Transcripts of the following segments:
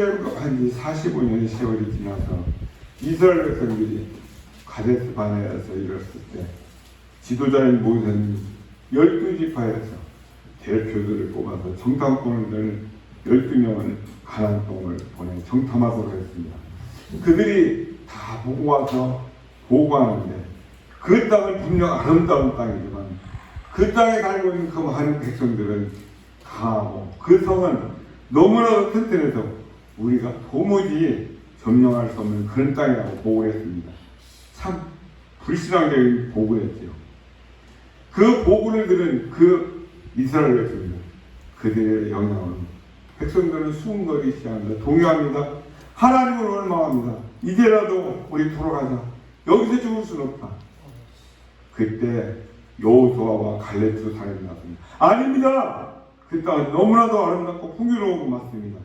한 45년의 세월이 지나서 이스라엘 백성들이 가데스 바네아에서 이뤘을 때 지도자인 모세는 12지파에서 대표들을 뽑아서 정탐꾼을 늘 12명을 가나안 땅을 보내 정탐하도록 했습니다. 그들이 다 보고 와서 보고하는데 그 땅은 분명 아름다운 땅이지만 그 땅에 살고 있는 그 많은 백성들은 강하고 그 성은 너무나도 튼튼해서 우리가 도무지 점령할 수 없는 그런 땅이라고 보고를 했습니다. 참 불신앙적인 보고였죠. 그 보고를 들은 그 이스라엘 백성들, 그들의 영향으로 백성들은 수군거리기 시작합니다. 동요합니다. 하나님을 원망합니다. 이제라도 우리 돌아가자. 여기서 죽을 수는 없다. 그때 여호수아와 갈렙도 사람이 나왔습니다. 아닙니다. 그 땅은 너무나도 아름답고 풍요로운 것 맞습니다.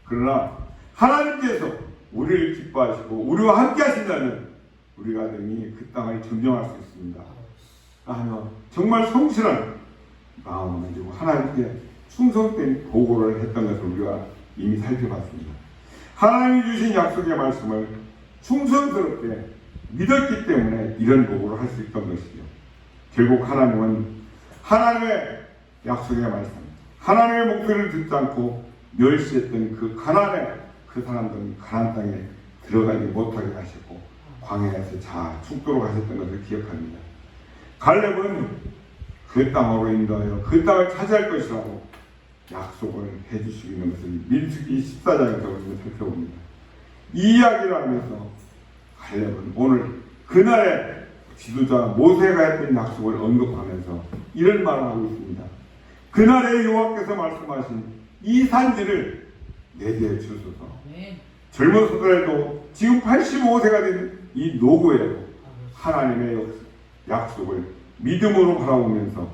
그러나 하나님께서 우리를 기뻐하시고 우리와 함께 하신다면 우리가 능히 그 땅을 점령할 수 있습니다. 하며 정말 성실한 마음을 가지고 하나님께 충성된 보고를 했던 것을 우리가 이미 살펴봤습니다. 하나님이 주신 약속의 말씀을 충성스럽게 믿었기 때문에 이런 보고를 할 수 있던 것이죠. 결국 하나님은 하나님의 약속의 말씀, 하나님의 목소리를 듣지 않고 멸시했던 그 가나안의 그 사람들은 가나안 땅에 들어가지 못하게 하셨고 광야에서 죽도록 하셨던 것을 기억합니다. 갈렙은 그 땅으로 인도하여 그 땅을 차지할 것이라고 약속을 해주시고 있는 것을 민수기 14장에서 우리가 살펴봅니다. 이 이야기를 하면서 갈렙은 오늘 그날의 지도자 모세가 했던 약속을 언급하면서 이런 말을 하고 있습니다. 그날의 여호와께서 말씀하신 이 산지를 내게 주소서. 젊어서더라도 지금 85세가 된 이 노고에도 하나님의 약속을 믿음으로 바라보면서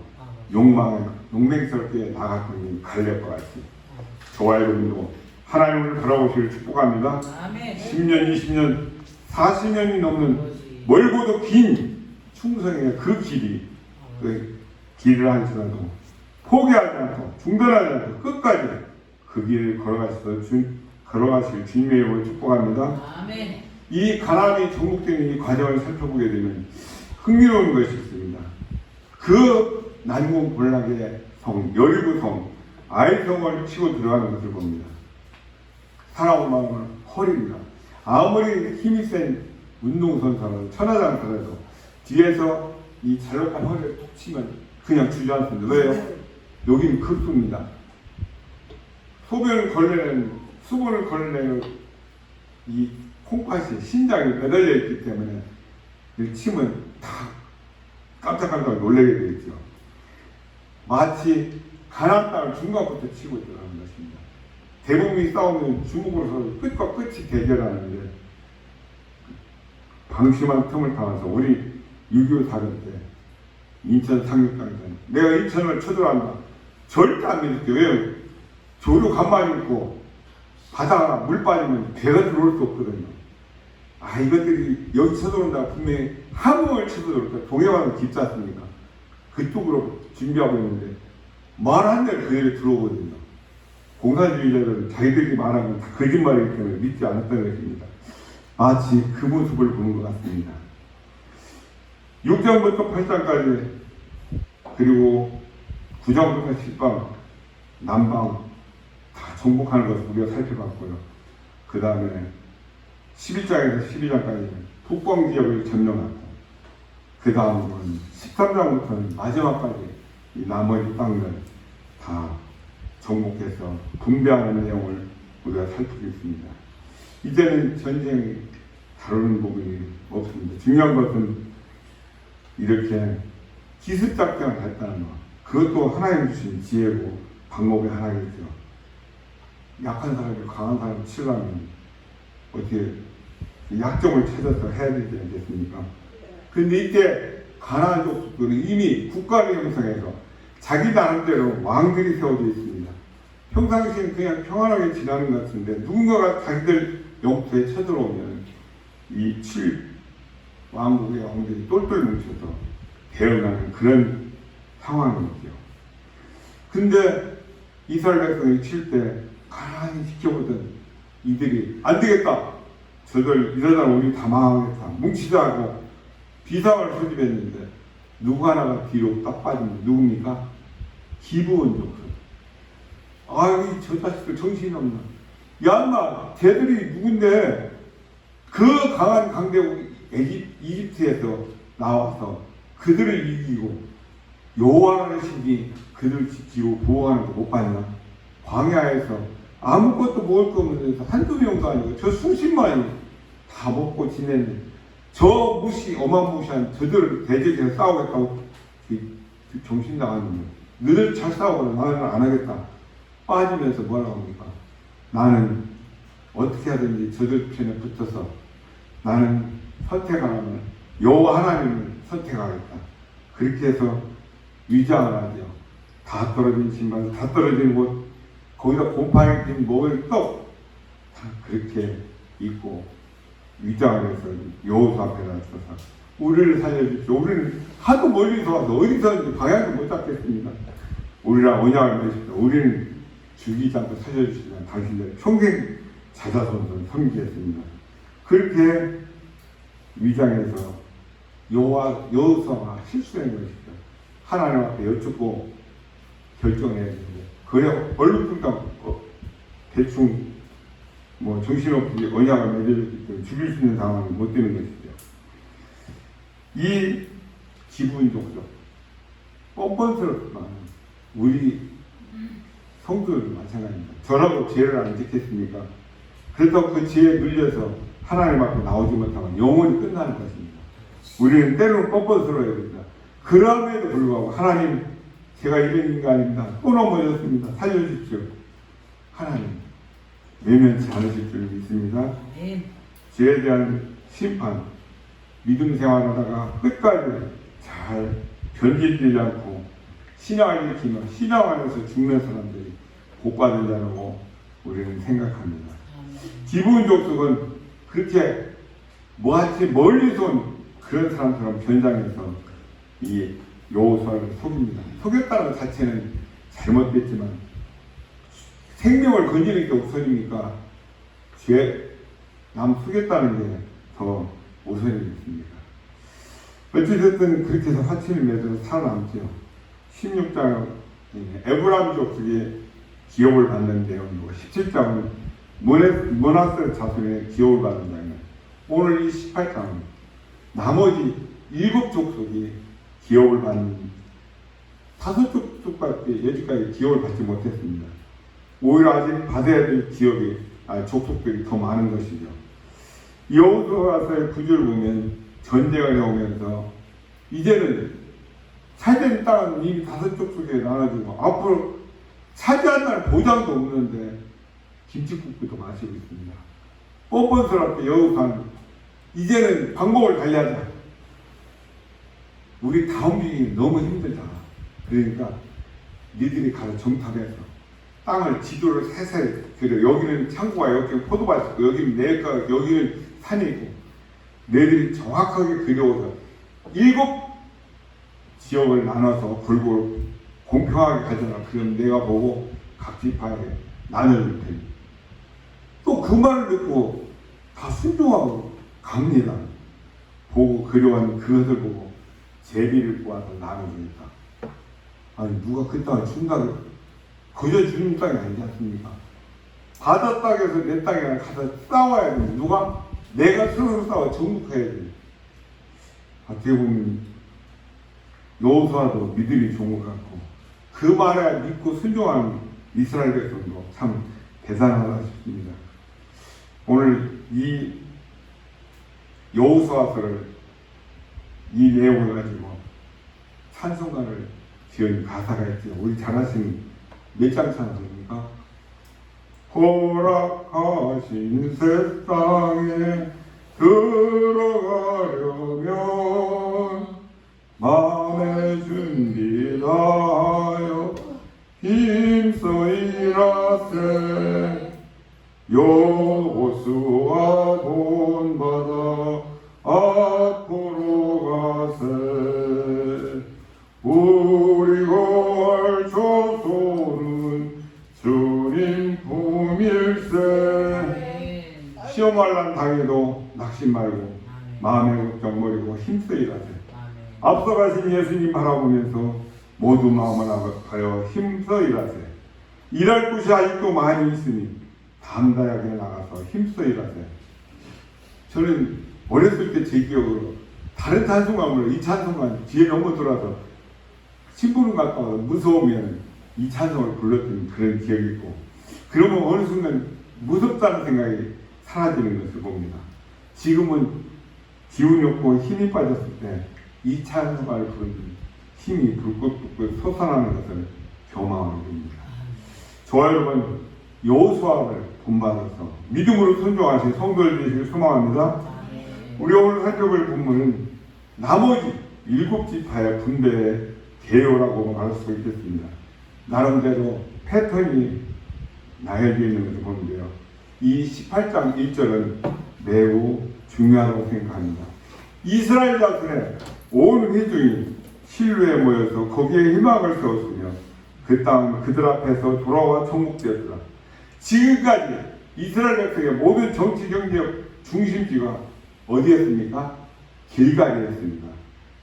용맹스럽게 나아가고 있는 갈렙과 같이 저와 여러분도 하나님을 바라보시길 축복합니다. 10년, 20년, 40년이 넘는 멀고도 긴 충성의 그 길이 그 길을 할지라도 포기하지 않고 중단하지 않고 끝까지 그 길을 걸어가실 주님의 이름으로 축복합니다. 아멘. 이 가나안이 정복되는 이 과정을 살펴보게 되면 흥미로운 것이 있습니다. 그 난공불락의 성, 여리고성, 아이성을 치고 들어가는 것을 봅니다. 살아온 마음은 허리입니다. 아무리 힘이 센 운동선수라도 천하장사라도 뒤에서 이 잘록한 허리를 툭 치면 그냥 주저앉습니다. 왜요? 여기는 급수입니다. 수분을 걸러내는 이 콩팥이 신장이 매달려 있기 때문에 이 침은 다 깜짝깜짝 놀라게 되겠죠. 마치 가나안 땅을 중간부터 치고 들어가는 것입니다. 대부분이 싸우면 주먹으로 끝과 끝이 대결하는데 방심한 틈을 타면서 우리 6.25 사건 때 인천 상륙강전 내가 인천을 쳐들어간다. 절대 안 믿을게요. 왜요? 조류 간만이 있고 바다가 물 빠지면 배가 들어올 수 없거든요. 이것들이 여기 쳐들어온다. 분명히 함흥을 쳐들어올 거야. 동해바다 깊지 않습니까? 그쪽으로 준비하고 있는데 말한 대로 그대로 들어오거든요. 공산주의자들은 자기들이 말하면 다 거짓말이기 때문에 믿지 않았던 것입니다. 마치 그 모습을 보는 것 같습니다. 6장부터 8장까지 그리고 9장부터 10장 남방 다 정복하는 것을 우리가 살펴봤고요. 그 다음에 11장에서 12장까지 북방 지역을 점령하고 그 다음은 13장부터는 마지막까지 이 나머지 땅을 다 정복해서 분배하는 내용을 우리가 살피겠습니다. 이제는 전쟁 다루는 부분이 없습니다. 중요한 것은 이렇게 기습작전을 했다는 것. 그것도 하나님 주신 지혜고 방법의 하나이죠. 약한 사람이 강한 사람을 치려면 어떻게 약점을 찾아서 해야 되지 않겠습니까? 그런데 이때 가나안 족속들은 이미 국가를 형성해서 자기 나름대로 왕들이 세워져 있습니다. 평상시엔 그냥 평안하게 지나는 것 같은데 누군가가 자기들 영토에 쳐들어오면 이 7왕국의 왕들이 똘똘 뭉쳐서 대응하는 그런 상황이죠. 근데 이스라엘 백성이 칠 때 가만히 지켜보던 이들이 안 되겠다. 저들 이러다 우리 다 망하겠다. 뭉치자 하고 비상을 수립했는데 누구 하나가 뒤로 딱 빠집니다. 누굽니까? 기부원 족속. 아유, 저 자식들 정신이 없나. 야, 인마, 쟤들이 누군데 그 강한 강대국 이집트에서 나와서 그들을 이기고 여호와의 신이 그들을 지키고 보호하는 거 못 봤나? 광야에서 아무것도 먹을 거 없는 데서 한두 명도 아니고 저 수십만이 다 먹고 지냈는데 저 어마무시한 저들을 대적해서 싸우겠다고 정신 나갔는데 너들 잘 싸우거나 나는 안 하겠다. 빠지면서 뭐라고 합니까? 나는 어떻게 하든지 저들 편에 붙어서 나는 선택하라면 여호와 하나님을 선택하겠다. 그렇게 해서 위장을 하죠. 다 떨어진 신발, 다 떨어진 옷, 거기다 곰팡이 핀 먹을 떡 다 그렇게 입고 위장을 해서 여호수 앞에 나서서 우리를 살려주십시오. 우리는 하도 멀리서 와서 어디서 방향도 못 잡겠습니다. 우리랑 언약을 맺으십시오. 우리는 죽이지 않고 살려주시면 당신들 평생 자자손손 섬기겠습니다. 그렇게 위장해서 여호수아가 실수한 것이죠. 하나님 앞에 여쭙고 결정해야 되는데 그래 얼룩뚱땅 대충 정신없이 언약을 맺어줬기 때문에 죽일 수 있는 상황이 못 되는 것이죠. 이 기부인족적 뻔뻔스럽지만 우리 성도들도 마찬가지입니다. 저라고 죄를 안 짓겠습니까? 그렇다고 그 죄에 눌려서 하나님 앞에 나오지 못하면 영원히 끝나는 것입니다. 우리는 때로는 뻔뻔스러워야 됩니다. 그럼에도 불구하고 하나님 제가 이런 인간입니다. 또 넘어졌습니다. 살려주십시오. 하나님 외면치 않으실 줄 믿습니다. 죄에 대한 심판 믿음 생활하다가 끝까지 잘 변질되지 않고 신앙을 일으키며 신앙 안에서 죽는 사람들이 복받은 자라고 우리는 생각합니다. 기부인 족속은 그렇게 뭐하지 멀리서 온 그런 사람처럼 변장해서 이 여호수아를 속입니다. 속였다는 것 자체는 잘못됐지만 생명을 건지는 게 우선입니까? 남 속였다는 게 더 우선이겠습니까? 어찌됐든 그렇게 해서 화친을 맺어서 살아남죠. 16장은 에브라임 족속의 기업을 받는 내용이고 17장은 므낫세 자손의 기업을 받는 장면. 오늘 이 18장은 나머지 7족속이 기업을 받는 5족속밖에 여지까지 기업을 받지 못했습니다. 오히려 아직 받아야 될 족속들이 더 많은 것이죠. 여호수아서의 구절을 보면 전쟁을 해오면서 이제는 차지된 땅은 이미 5족속에 나눠주고 앞으로 차지한다는 보장도 없는데 김치국부터 마시고 있습니다. 뻔뻔스럽게 여호수아는 이제는 방법을 달리하자. 우리 다음 중이 너무 힘들잖아. 그러니까 니들이 가서 정탐해서 땅을 지도를 세세히 그려. 여기는 창고가, 여기는 포도밭이 있고, 여기는 내가, 여기는 산이 있고, 너희들이 정확하게 그려서 7 지역을 나눠서 골고루 공평하게 가져라. 그럼 내가 보고 각 지파에 나눠줄 테니. 또 그 말을 듣고 다 순종하고 갑니다. 보고 그려온 그것을 보고 제비를 구해서 나눠주니까. 아니 누가 그 땅을 준다고? 그저 주님 땅이 아니지 않습니까? 바다 땅에서 내 땅에 가서 싸워야 돼. 누가? 내가 스스로 싸워 정복해야 돼. 어떻게 보면 여호수아도 믿음이 좋은 것 같고 그 말에 믿고 순종하는 이스라엘 백성도 참 대단하다 싶습니다. 오늘 이 여호수아서를 이 내용을 가지고 찬송가를 지은 가사가 있죠. 우리 잘 아시는 몇 장 찬송입니까? 허락하신 세상에 들어가려면 마음의 준비하여 힘써 일하세. 여호수아 본받아 앞으로 가세. 우리 고을 조소는 주님 품일세. 시험할란 당해도 낙심 말고 마음의 걱정 버리고 힘써 일하세. 앞서가신 예수님 바라보면서 모두 마음을 하여 힘써 일하세. 일할 곳이 아직도 많이 있으니 담대하게 나가서 힘써 일하세. 저는 어렸을 때 제 기억으로 다른 찬송가를 이 찬송가 뒤에 넘어들어서 심부름 갔다 와서 무서우면 이 찬송을 불렀던 그런 기억이 있고, 그러면 어느 순간 무섭다는 생각이 사라지는 것을 봅니다. 지금은 기운이 없고 힘이 빠졌을 때 이 찬송가를 부르는 힘이 불긋불긋 솟아나는 것을 경험하게 됩니다. 저와 여러분, 여호수아를 본받아서 믿음으로 순종하신 성도들 되시길 소망합니다. 우리 오늘 살펴볼 본문은 나머지 7지파의 분배의 개요라고 말할 수 있겠습니다. 나름대로 패턴이 나열되어 있는 것을 보는데요. 이 18장 1절은 매우 중요하다고 생각합니다. 이스라엘 자손의 온 회중이 실로에 모여서 거기에 희망을 세웠으며 그 땅은 그들 앞에서 돌아와 정복되었더라. 지금까지 이스라엘 백성의 모든 정치 경제적 중심지가 어디였습니까? 길갈이었습니다.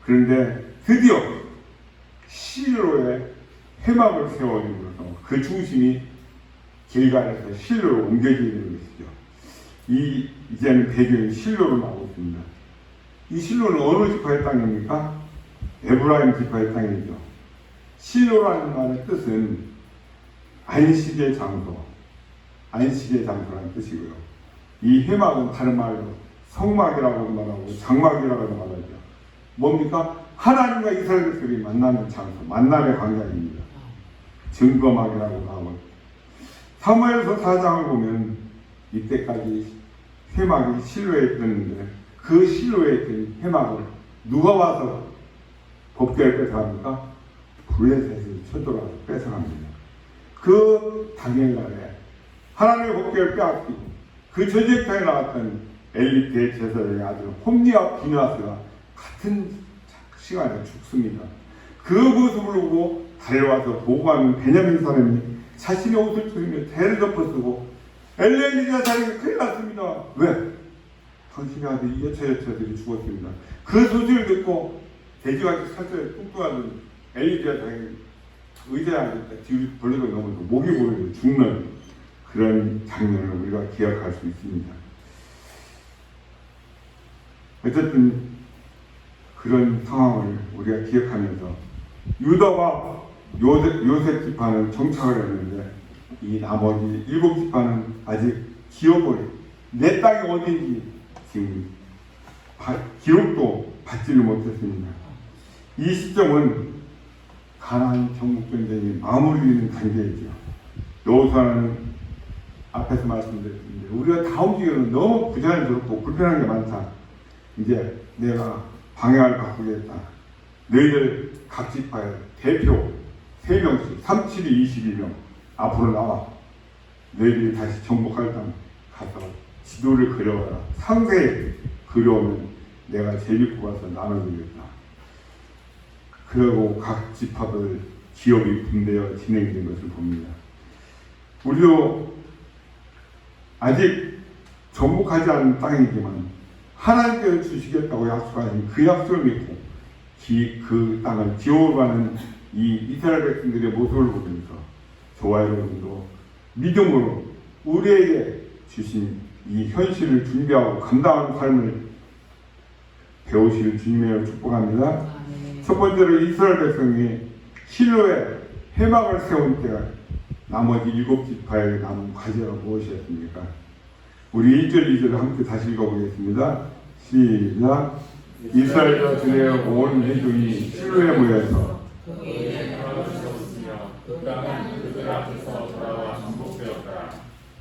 그런데 드디어 실로에 회막을 세워줌으로써 그 중심이 길갈에서 실로로 옮겨지는 것이죠. 이제는 배경이 실로로 나오고 있습니다. 이 실로는 어느 지파의 땅입니까? 에브라임 지파의 땅이죠. 실로라는 말의 뜻은 안식의 장소, 안식의 장소라는 뜻이고요. 이 회막은 다른 말로 성막이라고도 말하고 장막이라고도 말하죠. 뭡니까? 하나님과 이스라엘 백성이 만나는 장소, 만남의 광장입니다. 증거막이라고도 하고, 사무엘서 4장을 보면 이때까지 회막이 실로에 있었는데 그 실로에 있던 회막을 누가 와서 법궤를 뺏어갑니까? 블레셋이 쳐들어와서 뺏어갑니다. 그 당일날에 하나님의 법궤를 빼앗기고 그 전쟁터에 나왔던 엘리 대제사장의 아들 홈리와 비느하스가 같은 시간에 죽습니다. 그 모습을 보고 달려와서 보고하는 베냐민 사람이 자신의 옷을 찢으며 대를 덮어쓰고 엘리 제사장에게 큰일 났습니다. 왜? 당신의 아들 여차여차들이 죽었습니다. 그 소식을 듣고 돼지같이 살쪄 뚱뚱하던 엘리 제사장이 의자에 앉았다 뒤로 벌리고 넘어서 목이 보이고 죽는 그런 장면을 우리가 기억할 수 있습니다. 어쨌든 그런 상황을 우리가 기억하면서 유다와 요셉 지파는 정착을 했는데 이 나머지 7지파는 아직 기업을 내 땅이 어디인지 지금 기록도 받지를 못했습니다. 이 시점은 가나안 정복전쟁이 마무리되는 단계이죠. 여호수아는 앞에서 말씀드렸는데 우리가 다 움직이는 너무 부자연스럽고 불편한 게 많다. 이제 내가 방향을 바꾸겠다. 너희들 각 지파의 대표 3명씩 37이 22명 앞으로 나와. 너희들이 다시 정복할 땅 가서 지도를 그려와라. 상세히 그려오면 내가 제비고 가서 나눠주겠다. 그리고 각 지파들 기업이 분배되어 진행된 것을 봅니다. 우리도 아직 정복하지 않은 땅이지만 하나님께서 주시겠다고 약속하신 그 약속을 믿고 그 땅을 기업하는 이 이스라엘 백성들의 모습을 보면서 저와 여러분도 믿음으로 우리에게 주신 이 현실을 준비하고 감당하는 삶을 배우실 주님의 축복합니다. 첫 번째로 이스라엘 백성이 실로에 회막을 세운 때가 나머지 7지파에게 남은 과제가 무엇이었습니까? 우리 1절, 2절을 함께 다시 읽어보겠습니다. 시작. 이스라엘 자손의 온 회중이 실로에 모여서 그 땅은 그들 앞에서 돌아와 정복되었더라.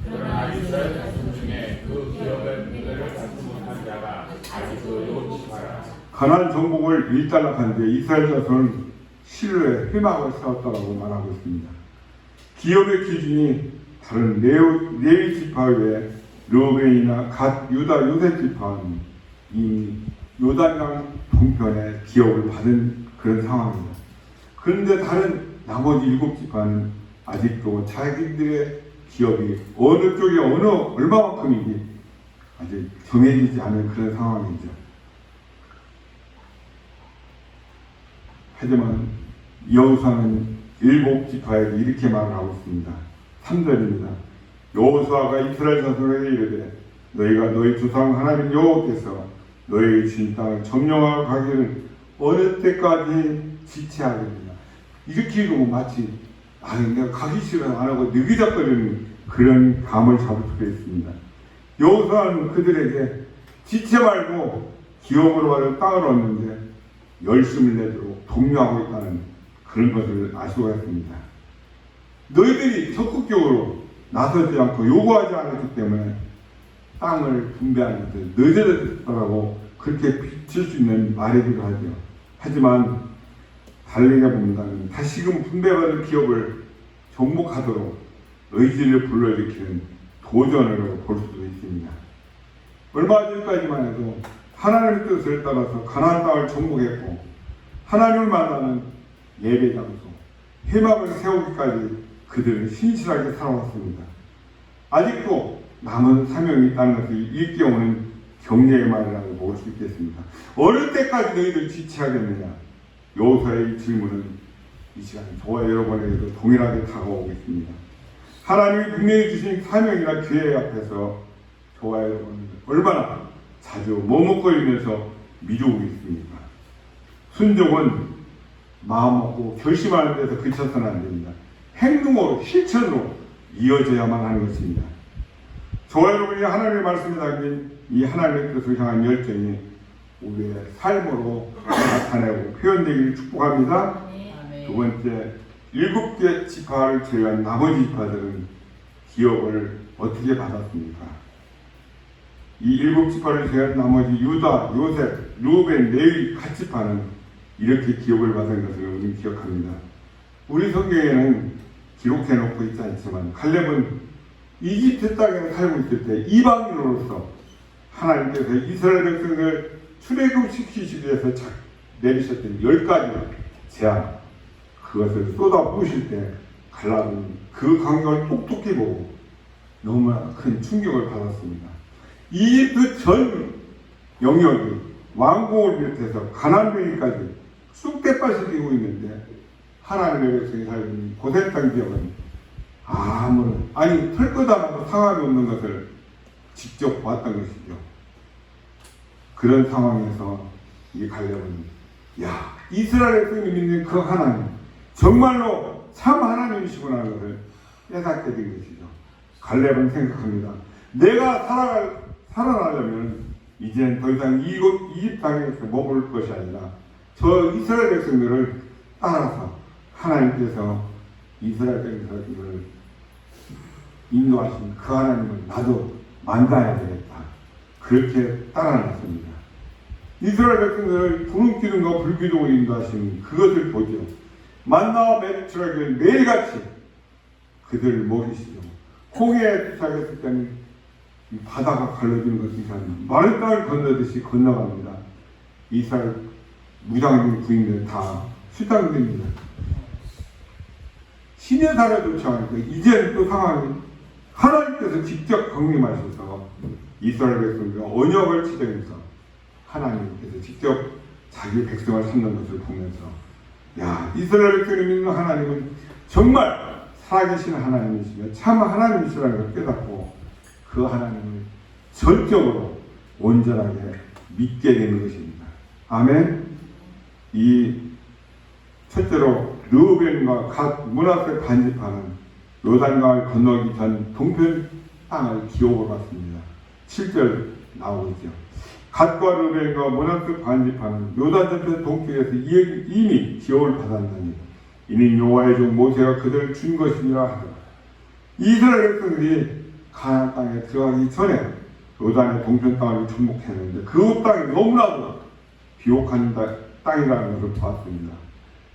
그러나 이스라엘 자손 중에 그 기업의 분배를 받지 못한 자가 아직 그 7지파라. 가나안 정복을 일단락한 뒤에 이스라엘 자손은 실로에 회막을 세웠다고 말하고 있습니다. 기업의 기준이 다른 레위 지파 외에 르우벤이나 갓, 유다, 요셉 지파는 이미 요단강 동편에 기업을 받은 그런 상황입니다. 그런데 다른 나머지 7지파는 아직도 자기들의 기업이 어느 쪽에 얼마만큼인지 아직 정해지지 않은 그런 상황이죠. 하지만 여호수아는 일곱 지파에게 이렇게 말을 하고 있습니다. 3절입니다. 여호수아가 이스라엘 자손에게 이르되 너희가 너희 조상 하나님 여호와께서 너희의 주인 땅을 점령하고 가기를 어느 때까지 지체하겠느냐. 이렇게 읽으면 마치 내가 가기 싫어 안 하고 느기적거리는 그런 감을 잡을 수가 있습니다. 여호수아는 그들에게 지체 말고 기업으로 받은 땅을 얻는데 열심을 내도록 독려하고 있다는 그런 것을 아시고 있습니다. 너희들이 적극적으로 나서지 않고 요구하지 않았기 때문에 땅을 분배하는 것을 늦어졌다고 그렇게 비칠 수 있는 말이기도 하죠. 하지만 달리 해본다면 다시금 분배받을 기업을 정복하도록 의지를 불러일으키는 도전으로 볼 수도 있습니다. 얼마 전까지만 해도 하나님의 뜻을 따라서 가나안 땅을 정복했고 하나님을 만나는 예배 장소, 회막을 세우기까지 그들은 신실하게 살아왔습니다. 아직도 남은 사명이 있다는 것을 일깨우는 격려의 말이라고 볼 수 있겠습니다. 어느 때까지 너희들 지체하겠느냐? 여호수아의 이 질문은 이 시간 저와 여러분에게도 동일하게 다가오고 있습니다. 하나님이 분명히 주신 사명이나 기회 앞에서 저와 여러분은 얼마나 자주 머뭇거리면서 미루고 있습니까? 순종은 마음 먹고 결심하는 데서 그쳐서는 안 됩니다. 행동으로 실천으로 이어져야만 하는 것입니다. 저와 여러분이 하나님의 말씀에 담긴 이 하나님의 뜻을 향한 열정이 우리의 삶으로 나타내고 표현되기를 축복합니다. 두 번째, 7개 지파를 제외한 나머지 지파들은 기업을 어떻게 받았습니까? 이 7지파를 제외한 나머지 유다, 요셉, 루벤, 레위 각 지파는 이렇게 기업을 받은 것을 우리는 기억합니다. 우리 성경에는 기록해 놓고 있지 않지만 갈렙은 이집트 땅에 살고 있을 때 이방인으로서 하나님께서 이스라엘 백성을 출애굽시키시기 위해서 내리셨던 10가지 제안, 그것을 쏟아 부으실 때 갈렙은 그 광경을 똑똑히 보고 너무나 큰 충격을 받았습니다. 이집트 전 영역이 왕궁을 비롯해서 가나안까지 쑥대밭이 되고 있는데 하나님의 백성이 살고 있는 고센 땅 지역은 털 것 하나도 상함이 없는 것을 직접 봤던 것이죠. 그런 상황에서 이 갈렙은 이스라엘 백성이 믿는 그 하나님 정말로 참 하나님이시구나 하는 것을 깨닫게 된 것이죠. 갈렙은 생각합니다. 내가 살아나려면 이젠 더 이상 이집 땅에서 머물 것이 아니라 저 이스라엘 백성들을 따라서 하나님께서 이스라엘 백성들을 인도하신 그 하나님을 나도 만나야 되겠다. 그렇게 따라났습니다. 이스라엘 백성들을 부름 기둥과 불기둥을 인도하신 그것을 보죠. 만나와 메추라기를 매일같이 그들을 먹이시죠. 홍해에 도착했을 때는 이 바다가 갈라지는 것이 마른 땅을 건너듯이 건너갑니다. 이스라엘 무장된 부인들 다 수장됩니다. 시내산에 도착하니까 이제는 또 상황이 하나님께서 직접 강림하셔서 이스라엘 백성과 언약을 지정해서 하나님께서 직접 자기 백성을 삼는 것을 보면서 이스라엘 백성이 믿는 하나님은 정말 살아계신 하나님이시며 참 하나님이시라는 걸 깨닫고 그 하나님을 전적으로 온전하게 믿게 되는 것입니다. 아멘. 이 첫째로 르우벤과 갓 므낫세 반지파는 요단강을 건너기 전 동편 땅을 기업으로 받습니다. 7절 나오고 있죠. 갓과 르우벤과 므낫세 반지파는 요단 저편 동쪽에서 이미 기업을 받았나니 이는 여호와의 종 모세가 그들을 준 것이니라 하더라. 이스라엘 백성들이 가나안 땅에 들어가기 전에 요단의 동편 땅을 정복했는데 그 땅이 너무나도 비옥한 땅이라는 것을 보았습니다.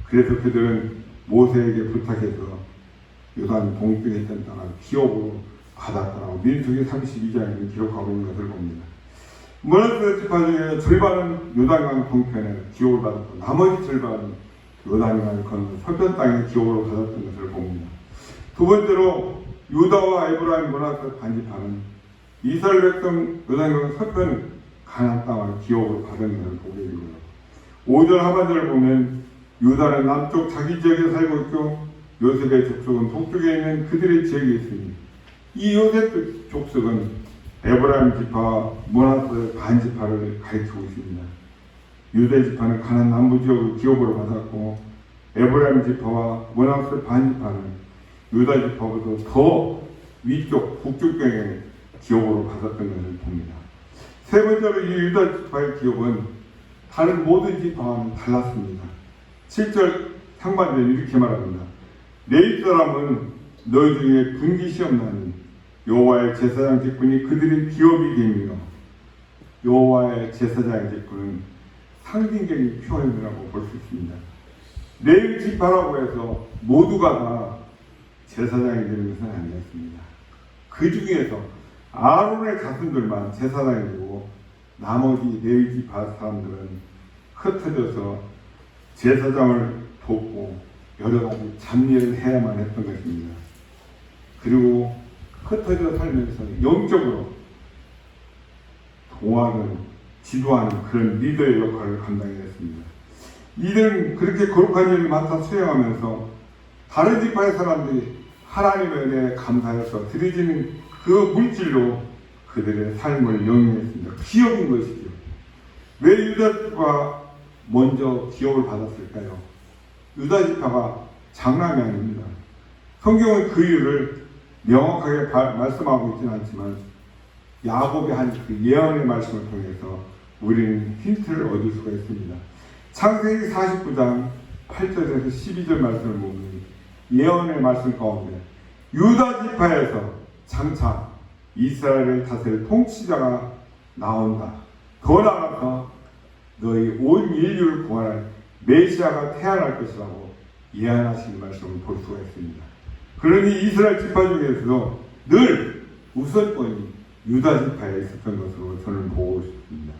그래서 그들은 모세에게 부탁해서 요단 동쪽에 있던 땅을 기업으로 받았다고 민수기 32장에 기록하고 있는 것을 봅니다. 므낫세 지파 중에 절반은 요단강 동편에 기업을 받았고 나머지 절반은 요단강을 건너 서편 땅에 기업으로 받았던 것을 봅니다. 두 번째로 유다와 에브라임 므낫세 반지파는 이스라엘 백성 요단강 서편 가나안 땅을 기업으로 받은 것을 보게 되고요. 5절 하반절을 보면 유다는 남쪽 자기 지역에 살고 있고 요셉의 족속은 동쪽에 있는 그들의 지역에 있으니 이 요셉 족속은 에브라임 지파와 므낫세 반 지파를 가리키고 있습니다. 유대 지파는 가나안 남부 지역을 기업으로 받았고 에브라임 지파와 므낫세 반 지파는 유다 지파보다 더 위쪽 북쪽경의 기업으로 받았던 것을 봅니다. 세 번째로 이 유다 지파의 기업은 다른 모든 지파와는 달랐습니다. 7절 상반절에 이렇게 말합니다. 내 사람은 너희 중에 분기시험나니 여호와의 제사장 직분이 그들의 기업이 되며 여호와의 제사장의 직분은 상징적인 표현이라고 볼 수 있습니다. 레위 지파라고 해서 모두가 다 제사장이 되는 것은 아니었습니다. 그 중에서 아론의 자손들만 제사장이 되고 나머지 레위 지파 사람들은 흩어져서 제사장을 돕고 여러 가지 잡일을 해야만 했던 것입니다. 그리고 흩어져 살면서 영적으로 도와는 지도하는 그런 리더의 역할을 감당했습니다. 이들은 그렇게 거룩한 일을 맡아 수행하면서 다른 지파의 사람들이 하나님의 은혜에 감사해서 드려지는 그 물질로 그들의 삶을 영위했습니다. 기업인 것이죠. 왜 유다지파가 먼저 기업을 받았을까요? 유다지파가 장남이 아닙니다. 성경은 그 이유를 명확하게 말씀하고 있지는 않지만 야곱이 한 그 예언의 말씀을 통해서 우리는 힌트를 얻을 수가 있습니다. 창세기 49장 8절에서 12절 말씀을 보면 예언의 말씀 가운데 유다 지파에서 장차 이스라엘을 다스릴 통치자가 나온다. 더 나아가 너희 온 인류를 구원할 메시아가 태어날 것이라고 예언하신 말씀을 볼 수가 있습니다. 그러니 이스라엘 지파 중에서도 늘 우선권이 유다 지파에 있었던 것으로 저는 보고 싶습니다.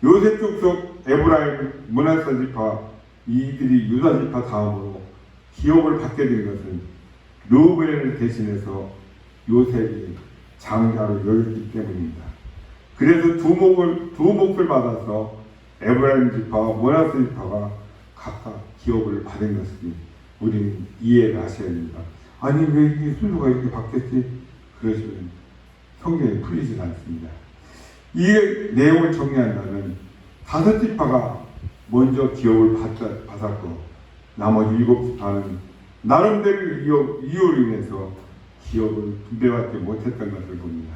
요셉 족속 에브라임 므낫세 지파 이들이 유다 지파 다음으로 기업을 받게 된 것은 르우벤을 대신해서 요셉이 장자로 여겼기 때문입니다. 그래서 두 몫을 받아서 에브라임 지파와 므낫세 지파가 각각 기업을 받은 것을 우리는 이해를 하셔야 됩니다. 아니 왜 이게 순서가 이렇게 바뀌었지? 그러시면 성경이 풀리지 않습니다. 이 내용을 정리한다면 5지파가 먼저 기업을 받았고 나머지 7지파는 나름대로 이유로 인해서 기업을 분배받지 못했던 것을 봅니다.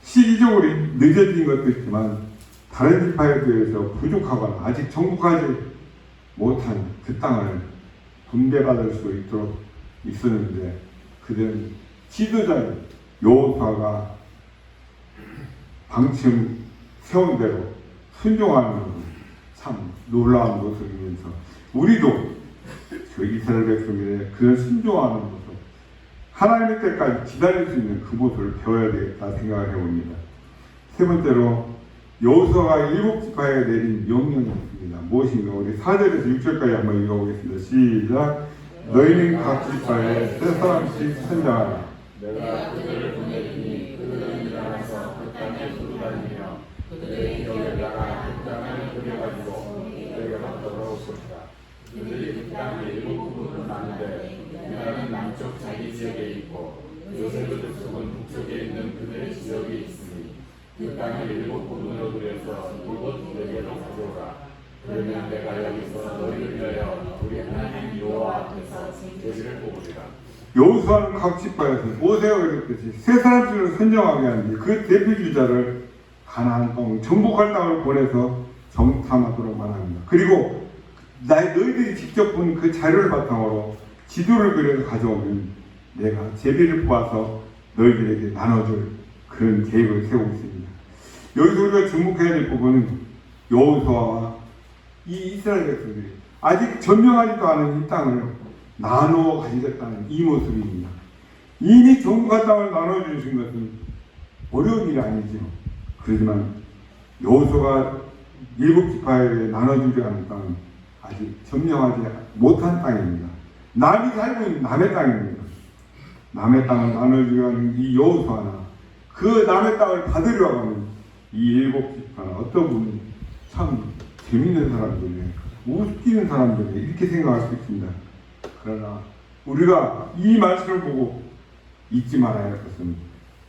시기적으로 늦어진 것도 있지만 다른 지파에 비해서 부족하거나 아직 정복하지 못한 그 땅을 분배받을 수 있도록 있었는데 그들은 지도자인 여호수아가 방침 세운 대로 순종하는 것은 참 놀라운 모습이면서 우리도 그 이스라엘 백성들의 그런 순종하는 모습 하나님의 때까지 기다릴 수 있는 그 모습을 배워야 되겠다 생각을 해봅니다. 세 번째로 여호수아가 7지파에 내린 명령이 있습니다. 무엇인가 우리 4절에서 6절까지 한번 읽어보겠습니다. 시작. 너희는 각 지파에 세 사람씩 선장하라. 내가 그들을 보내리니 그들은 일어나서 그 땅에 두루다니며 그들의 기업에 따라 그 땅을 들여가지고 그들에게로 돌아올 것이다. 그들이 그 땅을 7부분으로 나누되 유다는 남쪽 자기 지역에 있고 요셉의 족속은 북쪽에 있는 그들의 지역이 있으니 그 땅을 7부분으로 들여서 이곳 내게로 가져오라. 그러면 내가 여기서 너희를 위하여 우리 하나님 여호와 앞에서 제비를 뽑으리라. 여호수아는 각 지파에서 모세가 그랬듯이 세 사람씩을 선정하게 하는데 그 대표 주자를 가나안 땅 정복할 땅을 보내서 정탐하도록 말합니다. 그리고 너희들이 직접 본 그 자료를 바탕으로 지도를 그려서 가져오면 내가 제비를 뽑아서 너희들에게 나눠줄 그런 계획을 세우고 있습니다. 여기서 우리가 주목해야 될 부분은 여호수아와 이 이스라엘 백성들이 아직 점령하지도 않은 이 땅을 나누어 가지겠다는 이 모습입니다. 이미 정복한 땅을 나눠주신 것은 어려운 일이 아니죠. 그렇지만 여호수아가 7지파에게 나눠주지 않은 땅은 아직 점령하지 못한 땅입니다. 남이 살고 있는 남의 땅입니다. 남의 땅을 나눠주지 않은 이 여호수아나 그 남의 땅을 받으려고 하는 이 일곱 지파는 어떤 분이 참 재밌는 사람들이네, 웃기는 사람들이네, 이렇게 생각할 수 있습니다. 그러나 우리가 이 말씀을 보고 잊지 말아야 할 것은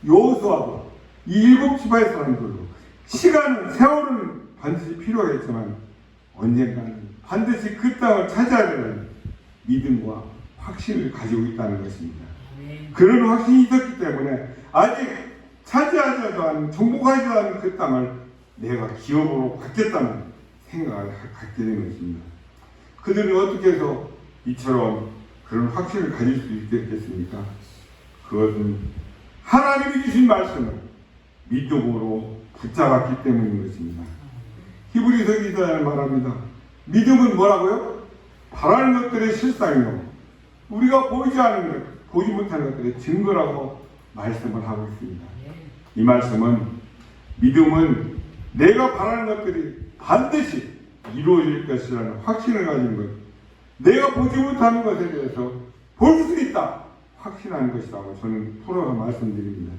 여호수아도 이 일곱 지파의 사람들도 시간은, 세월은 반드시 필요하겠지만 언젠가는 반드시 그 땅을 차지해야 되는 믿음과 확신을 가지고 있다는 것입니다. 그런 확신이 있었기 때문에 아직 차지하지도 않은, 정복하지도 않은 그 땅을 내가 기업으로 받겠다는 생각을 갖게 된 것입니다. 그들은 어떻게 해서 이처럼 그런 확신을 가질 수 있겠습니까? 그것은 하나님이 주신 말씀을 믿음으로 붙잡았기 때문인 것입니다. 히브리서 기자는 말합니다. 믿음은 뭐라고요? 바라는 것들의 실상이요, 우리가 보이지 않는 것, 보지 못하는 것들의 증거라고 말씀을 하고 있습니다. 이 말씀은 믿음은 내가 바라는 것들이 반드시 이루어질 것이라는 확신을 가진 것, 내가 보지 못하는 것에 대해서 볼 수 있다 확신하는 것이라고 저는 풀어서 말씀드립니다.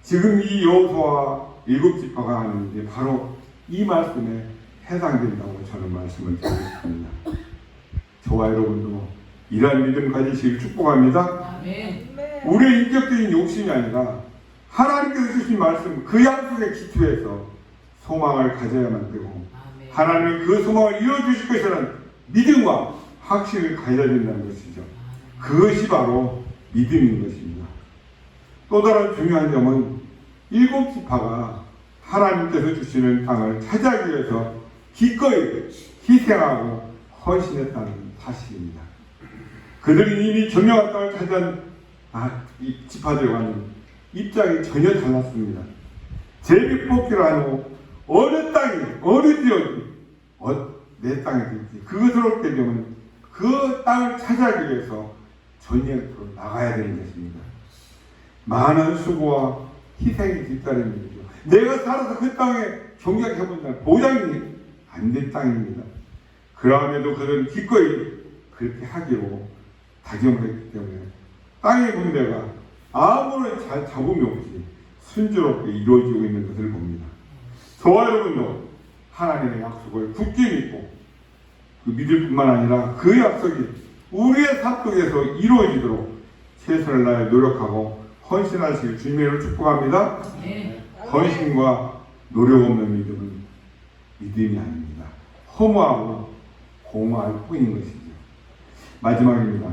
지금 이 여호수아 일곱 지파가 하는 게 바로 이 말씀에 해당된다고 저는 말씀을 드리고 싶습니다. 저와 여러분도 이러한 믿음 가지시길 축복합니다. 우리의 인격적인 욕심이 아니라 하나님께서 주신 말씀, 그 약속의 기초에서 소망을 가져야만 되고 하나님은 그 소망을 이루어주실 것이라는 믿음과 확신을 가져야 된다는 것이죠. 그것이 바로 믿음인 것입니다. 또 다른 중요한 점은 일곱 지파가 하나님께서 주시는 땅을 차지하기 위해서 기꺼이 희생하고 헌신했다는 사실입니다. 그들이 이미 점령한 땅을 차지한 이 지파들과는 입장이 전혀 달랐습니다. 제비뽑기를 하고 어느 땅이, 어느 지역이 내 땅이 될지 그것을 얻게 되면 그 땅을 차지하기 위해서 전쟁터로 나가야 되는 것입니다. 많은 수고와 희생이 뒤따르는 일이죠. 내가 살아서 그 땅에 경작해본다는 보장이 안 된 땅입니다. 그럼에도 그들은 기꺼이 그렇게 하기로 다짐을 했기 때문에 땅의 분배가 아무런 잡음이 없이 순조롭게 이루어지고 있는 것을 봅니다. 저와 여러분도 하나님의 약속을 굳게 믿고 그 믿을 뿐만 아니라 그 약속이 우리의 삶 속에서 이루어지도록 최선을 다해 노력하고 헌신하시길 주님으로 축복합니다. 헌신과 노력 없는 믿음은 믿음이 아닙니다. 허무하고 공허할 뿐인 것이죠. 마지막입니다.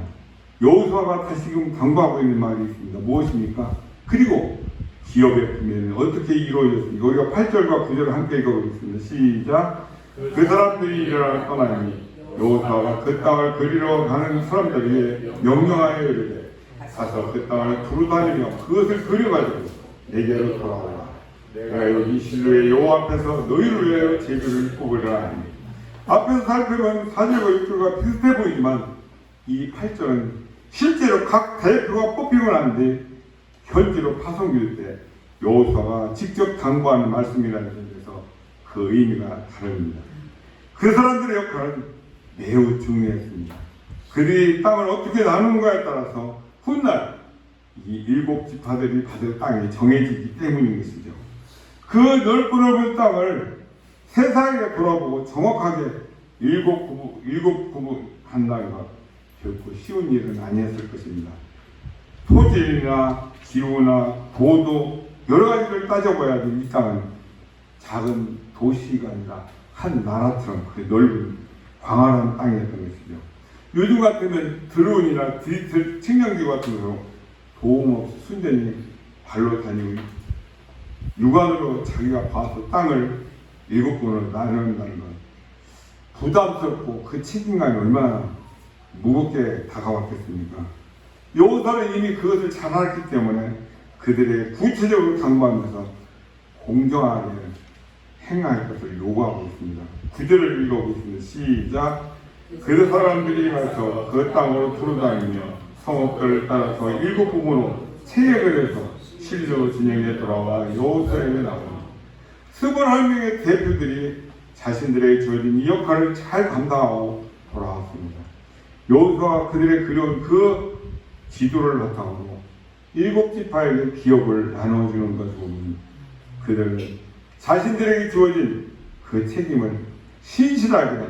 여호수아가 다시금 강구하고 있는 말이 있습니다. 무엇입니까? 그리고 기업의 품에는 어떻게 이루어졌습니까? 우리가 8절과 9절을 함께 읽어보겠습니다. 시작. 그 사람들이 일어나 떠나니 여호수아가 그 땅을 그리러 가는 사람들에게 명령하여 이르되 가서 그 땅을 두루 다니며 그것을 그려가지고 내게로 돌아오라. 내가 여기 실로의 여호와 앞에서 너희를 위하여 제비를 뽑으리라 하니, 앞에서 살펴본 4절과 6절과 비슷해 보이지만 이 8절은 실제로 각 대표가 뽑히고 난 뒤 현지로 파송될 때 여호수아가 직접 당부하는 말씀이라는 점에서 그 의미가 다릅니다. 그 사람들의 역할은 매우 중요했습니다. 그들이 땅을 어떻게 나누는가에 따라서 훗날 이 일곱 지파들이 받을 땅이 정해지기 때문인 것이죠. 그 넓은 땅을 세상에 돌아보고 정확하게 일곱 구분한다는 것 결코 쉬운 일은 아니었을 것입니다. 토질이나 기후나 도도 여러 가지를 따져봐야 이 땅은 작은 도시가 아니라 한 나라처럼 그 넓은 광활한 땅이었던 것이죠. 요즘 같으면 드론이나 디지털 측량기구 같은 거로 도움 없이 순전히 발로 다니고 육안으로 자기가 봐서 땅을 일곱 번으로 나눈다는 건 부담스럽고 그 책임감이 얼마나 무겁게 다가왔겠습니까? 여호수아는 이미 그것을 잘 알았기 때문에 그들의 구체적으로 당부하면서 공정하게 행할 것을 요구하고 있습니다. 9절을 읽어보겠습니다. 시작. 그 사람들이 가서 그 땅으로 두루다니며 성읍들을 따라서 일곱 부문으로 체액을 해서 실로 진영에 돌아와 여호수아에게 나오니 21명의 대표들이 자신들에게 주어진 이 역할을 잘 감당하고 돌아왔습니다. 여호수아가 그들의 그려온 그 지도를 바탕으로 일곱 지파에게 기업을 나눠주는 것을 보면 그들은 자신들에게 주어진 그 책임을 신실하게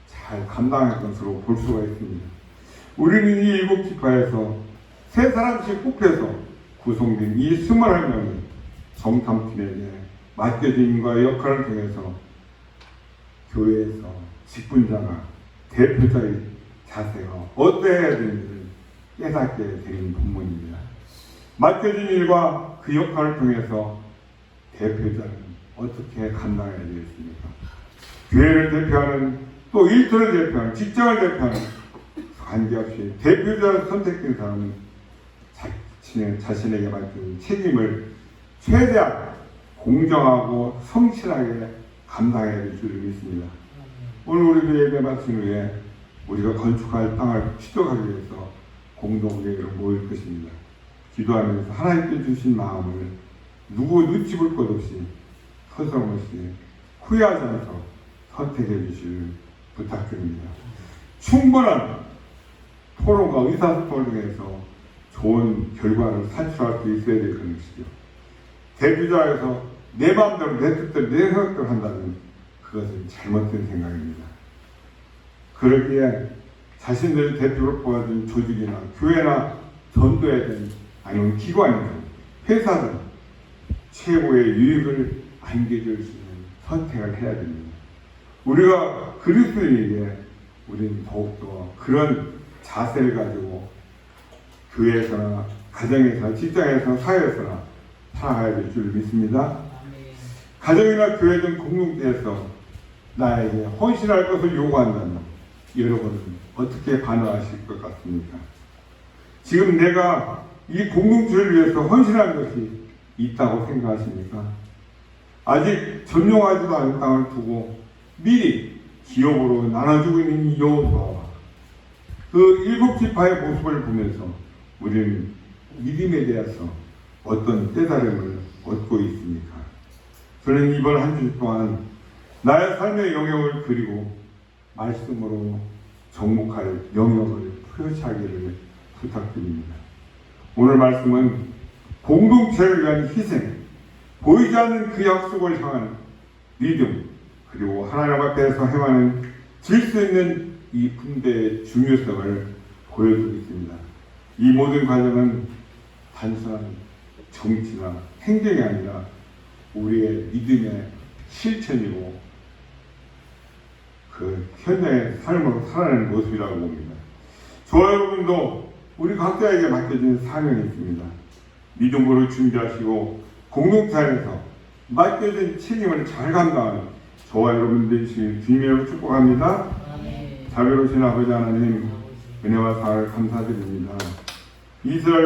잘 감당할 것으로 볼 수가 있습니다. 우리는 이 일곱 지파에서 세 사람씩 뽑혀서 구성된 이 21명의 정탐팀에게 맡겨진과 역할을 통해서 교회에서 직분자가 대표자의 자세가 어떠해야 되는지를 깨닫게 되는 본문입니다. 맡겨진 일과 그 역할을 통해서 대표자는 어떻게 감당해야 되겠습니까? 교회를 대표하는 또 일터를 대표하는 직장을 대표하는 관계없이 대표자로 선택된 사람은 자신에게 맡긴 책임을 최대한 공정하고 성실하게 감당해야 될 줄 믿습니다. 오늘 우리도 예배 마친 후에 우리가 건축할 땅을 취득하기 위해서 공동회의로 모일 것입니다. 기도하면서 하나님께 주신 마음을 누구 눈치 볼 것 없이 서슴없이 후회하지 않도록 선택해 주시길 부탁드립니다. 충분한 토론과 의사소통을 통해서 좋은 결과를 산출할 수 있어야 될 것이죠. 대표자에서 내 마음대로 내 뜻대로 내 생각대로 한다면 그것은 잘못된 생각입니다. 그러기에 자신들의 대표로 뽑아준 조직이나 교회나 전도회든 아니면 기관이든 회사든 최고의 유익을 안겨줄 수 있는 선택을 해야 됩니다. 우리가 그리스도인에게 우리는 더욱더 그런 자세를 가지고 교회에서나 가정에서나 직장에서나 사회에서나 살아가야 될 줄 믿습니다. 가정이나 교회 등 공동체에서 나에게 헌신할 것을 요구한다면 여러분은 어떻게 반응하실 것 같습니까? 지금 내가 이 공동체를 위해서 헌신한 것이 있다고 생각하십니까? 아직 점령하지도 않은 땅을 두고 미리 기업으로 나눠주고 있는 이 여호수아와 그 일곱 지파의 모습을 보면서 우리는 믿음에 대해서 어떤 깨달음을 얻고 있습니까? 저는 이번 한 주 동안 나의 삶의 영역을 그리고 말씀으로 정복할 영역을 표시하기를 부탁드립니다. 오늘 말씀은 공동체를 위한 희생, 보이지 않는 그 약속을 향한 믿음, 그리고 하나님 앞에서 행하는 질서 있는 이 분배의 중요성을 보여주고 있습니다. 이 모든 과정은 단순한 정치나 행정이 아니라 우리의 믿음의 실천이고 그 현장의 삶으로 살아내는 모습이라고 봅니다. 저와 여러분도 우리 각자에게 맡겨진 사명이 있습니다. 믿음으로 준비하시고 공동체 안에서 맡겨진 책임을 잘 감당하는 저와 여러분들이 주님으로 축복합니다. 자비로우신 아버지 하나님, 은혜와 사랑을 감사드립니다. 이스라엘